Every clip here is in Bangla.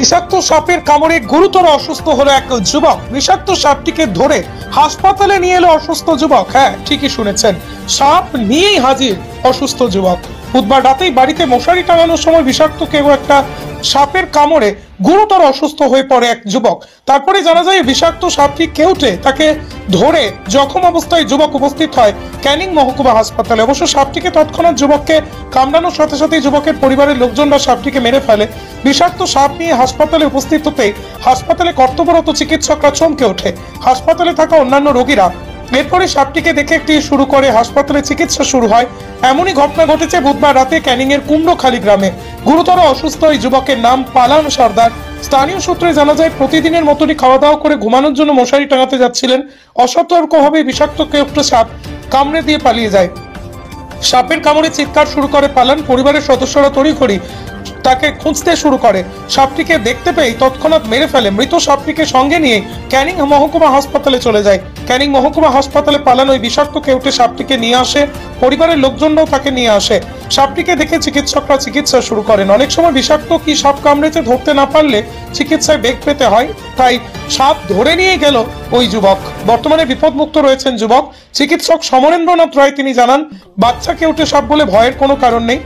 বিষাক্ত সাপের কামড়ে গুরুতর অসুস্থ হলো এক যুবক। বিষাক্ত সাপটিকে ধরে হাসপাতালে নিয়ে এলো অসুস্থ যুবক। হ্যাঁ, ঠিকই শুনেছেন, সাপ নিয়েই হাজির অসুস্থ যুবক। বুধবার রাতেই বাড়িতে মশারি টাঙানোর সময় বিষাক্ত কেউ একটা সাপের কামড়ে গুরুতর অসুস্থ হয়ে পড়ে এক যুবক। তারপরে জানা যায় বিষাক্ত সাপটি কেউটে তাকে ধরে জখম অবস্থায় যুবক উপস্থিত হয় ক্যানিং মহকুমা হাসপাতালে। অবশ্য সাপটিকে তৎক্ষণাৎ যুবককে কামড়ানোর সাথে সাথে যুবকের পরিবারের লোকজনরা সাপটিকে মেরে ফেলে। বিষাক্ত সাপ নিয়ে হাসপাতালে উপস্থিত হতেই হাসপাতালে কর্তব্যরত চিকিৎসকরা চমকে ওঠে। হাসপাতালে থাকা অন্যান্য রোগীরা এরপরে সাপটিকে দেখে একটি শুরু করে হাসপাতালে চিকিৎসা শুরু হয়। এমনই ঘটনা ঘটেছে বুধবার রাতে ক্যানিং এর কুমড়োখালী গ্রামে। গুরুতর অসুস্থ এই যুবকের নাম পালান সর্দার। স্থানীয় সূত্রে জানা যায় প্রতিদিনের মতনই খাওয়া দাওয়া করে ঘুমানোর জন্য মশারি টাঙাতে যাচ্ছিলেন। অসতর্কভাবে বিষাক্ত একটা সাপ কামড়ে দিয়ে পালিয়ে যায়। সাপের কামড়ে চিৎকার শুরু করে পালান। পরিবারের সদস্যরা তড়িঘড়ি তাকে খুঁজতে শুরু করে। সাপটিকে দেখতে পেয়ে তৎক্ষণাৎ মেরে ফেলে। মৃত সাপটিকে সঙ্গে নিয়ে ক্যানিং মহকুমা হাসপাতালে চলে যায়। ক্যানিং মহকুমা হাসপাতালে পালানো ওই বিষাক্ত কেউটে সাপটিকে নিয়ে আসে। পরিবারের লোকজনরাও তাকে নিয়ে আসে। সাপটিকে দেখে চিকিৎসকরা চিকিৎসা শুরু করেন। অনেক সময় বিষাক্ত কি সাপ কামড়েছে ধরতে না পারলে চিকিৎসায় বেগ পেতে হয়, তাই সাপ ধরে নিয়ে গেল ওই যুবক। বর্তমানে বিপদমুক্ত রয়েছেন যুবক। চিকিৎসক সমরেন্দ্রনাথ রায় তিনি জানান, বাচ্চা কেউটে সাপ বলে ভয়ের কোনো কারণ নেই।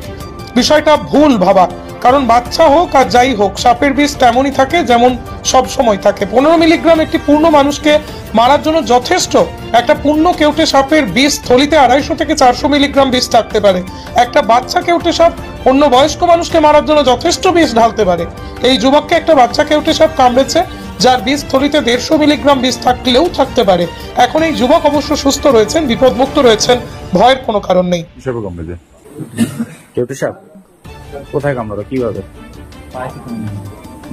বিষয়টা ভুল ভাবা, কারণ বাচ্চা হোক আর যাই হোক সাপের বিষ তেমনই থাকে যেমন সব সময় থাকে। 15 মিলিগ্রাম একটি পূর্ণ মানুষকে মারার জন্য যথেষ্ট। একটা পূর্ণ কেউটে সাপের বিষ থলিতে 250 থেকে 400 মিলিগ্রাম বিষ থাকতে পারে। একটা বাচ্চা কেউটে সাপ অন্য বয়স্ক মানুষকে মারার জন্য যথেষ্ট বিষ ঢালতে পারে। এই যুবককে একটা বাচ্চা কেউটে সাপ কামড়েছে, যার বিষ থলিতে 150 মিলিগ্রাম বিষ থাকলেও থাকতে পারে। এখন এই যুবক অবশ্য সুস্থ রয়েছেন, বিপদমুক্ত রয়েছেন, ভয়ের কোনো কারণ নেই। কেউটে সাপ কোথায় কামড়ালো, কিভাবে?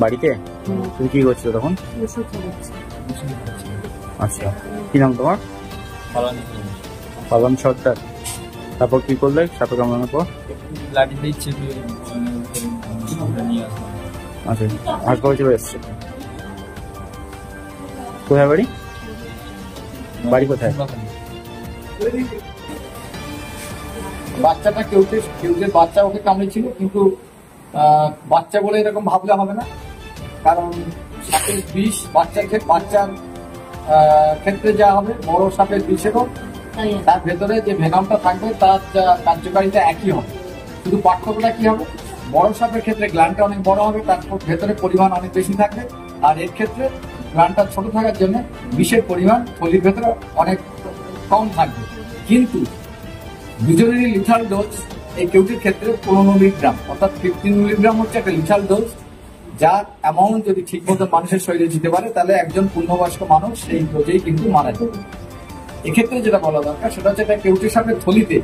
বাড়িতে? তুমি কি করছো তখন? আচ্ছা, কি নাম তোমার? পালন সর্দার। তারপর কি করলে সাপে কামড়ানোর পর? আচ্ছা, হাসপাতালে চলে এসছে। কোথায় বাড়ি? বাড়ি কোথায়? বাচ্চাটা কেউটে বাচ্চা ওকে কামড়েছিল, কিন্তু বাচ্চা বলে এরকম ভাবলে হবে না, কারণ সাপের বিষ বাচ্চার ক্ষেত্রে যা হবে বড় সাপের বিষেরও তার ভেতরে যে ভেনামটা থাকবে তার কার্যকারিতা একই হবে। শুধু পার্থক্যটা কি হবে, বড় সাপের ক্ষেত্রে গ্ল্যান্ডটা অনেক বড় হবে, তার ভেতরে পরিমাণ অনেক বেশি থাকবে, আর এর ক্ষেত্রে গ্ল্যান্ডটা ছোট থাকার জন্য বিষের পরিমাণ থলির ভেতরে অনেক কম থাকবে। কিন্তু দুজনেরই লিথাল ডোজ এই কেউটির ক্ষেত্রে 15 মিলিগ্রাম অর্থাৎ 15 মিলিগ্রাম হচ্ছে একটা লিথাল ডোজ, যার অ্যামাউন্ট যদি ঠিক মতো মানুষের শরীরে দিতে পারে তাহলে একজন পূর্ণবয়স্ক মানুষ সেই ডোজেই কিন্তু মারা যাবে। এক্ষেত্রে যেটা বলা দরকার সেটা হচ্ছে একটা কেউটি সাপের থলিতে,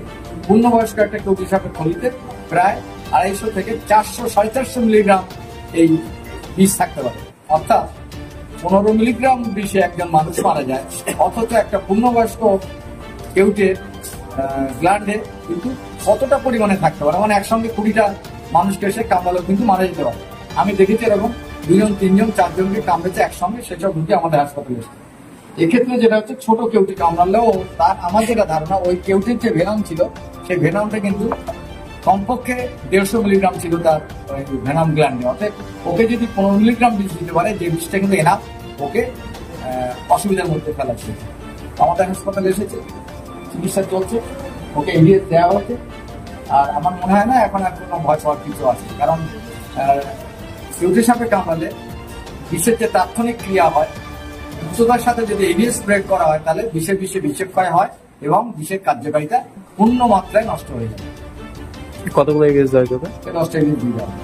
পূর্ণবয়স্ক একটা কেউটি সাপের থলিতে প্রায় 250 থেকে 400-450 মিলিগ্রাম এই বিষ থাকতে পারে। অর্থাৎ 15 মিলিগ্রাম বিষে একজন মানুষ মারা যায়, অথচ একটা পূর্ণবয়স্ক কেউটের গ্ল্যান্ডে কিন্তু কতটা পরিমাণে থাকতে পারে, মানে একসঙ্গে 20টা মানুষকে এসে কামড়ালেও কিন্তু মারা যেতে পারে। আমি দেখেছি এরকম 2জন 3জন 4জনকে কামড়েছে একসঙ্গে, সেসব রুগী আমাদের হাসপাতালে এসেছে। এক্ষেত্রে যেটা হচ্ছে ছোট কেউটি কামড়ালেও তার আমার যেটা ধারণা ওই কেউটির যে ভেনাম ছিল সেই ভেনামটা কিন্তু কমপক্ষে 150 মিলিগ্রাম ছিল তার ভেনাম গ্ল্যান্ডে। অর্থাৎ ওকে যদি 15 মিলিগ্রাম বিষ দিতে পারে, যে বিষটা কিন্তু এনাফ ওকে অসুবিধার মধ্যে ফেলাচ্ছে। আমাদের হাসপাতালে এসেছে, চিকিৎসা চলছে, ওকে এডিএস দেওয়া হচ্ছে। আর আমার মনে হয় না এখন আর কোনো ভয় পাওয়ার কিছু আছে, কারণ কেউটে সাপে কামড়ালে বিষের যে তাৎক্ষণিক ক্রিয়া হয় দ্রুততার সাথে যদি এডিএস প্রয়োগ করা হয় তাহলে বিষে বিষক্ষয় হয় এবং বিষের কার্যকারিতা পূর্ণ মাত্রায় নষ্ট হয়ে যায়। কতগুলো এডিএস দেওয়া যাবে? 10টা এডিএস দিয়ে দেওয়া হয়।